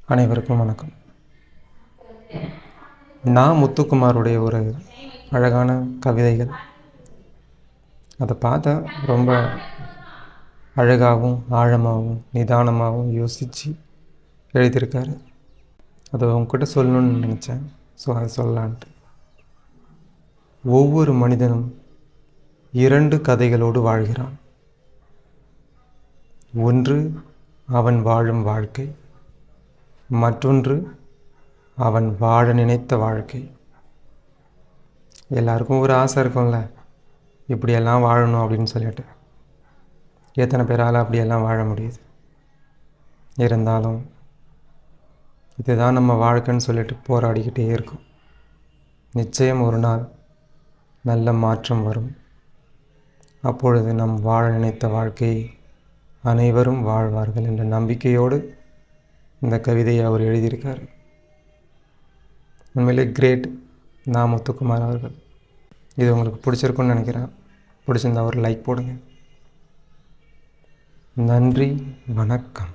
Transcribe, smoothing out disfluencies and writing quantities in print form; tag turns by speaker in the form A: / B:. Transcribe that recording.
A: அனைவருக்கும் வணக்கம். நான் முத்துக்குமாருடைய ஒரு அழகான கவிதைகள் அதை பார்த்தா ரொம்ப அழகாகவும் ஆழமாகவும் நிதானமாகவும் யோசித்து எழுதியிருக்காரு. அதை உங்ககிட்ட சொல்லணும்னு நினச்சேன். ஸோ அதை சொல்லலான்ட்டு. ஒவ்வொரு மனிதனும் 2 கதைகளோடு வாழ்கிறான். ஒன்று அவன் வாழும் வாழ்க்கை, மற்றொன்று அவன் வாழ நினைத்த வாழ்க்கை. எல்லாருக்கும் ஒரு ஆசை இருக்கும்ல, இப்படியெல்லாம் வாழணும் அப்படின்னு சொல்லிட்டு. எத்தனை பேரால் அப்படியெல்லாம் வாழ முடியுது? இருந்தாலும் இதுதான் நம்ம வாழ்க்கைன்னு சொல்லிட்டு போராடிக்கிட்டே இருக்கும். நிச்சயம் ஒரு நாள் நல்ல மாற்றம் வரும். அப்பொழுது நம் வாழ நினைத்த வாழ்க்கையை அனைவரும் வாழ்வார்கள் என்ற நம்பிக்கையோடு இந்த கவிதையை அவர் எழுதியிருக்கார். உண்மையிலே கிரேட் நான் முத்துக்குமார் அவர்கள். இது உங்களுக்கு பிடிச்சிருக்குன்னு நினைக்கிறேன். பிடிச்சிருந்தா ஒரு லைக் போடுங்க. நன்றி, வணக்கம்.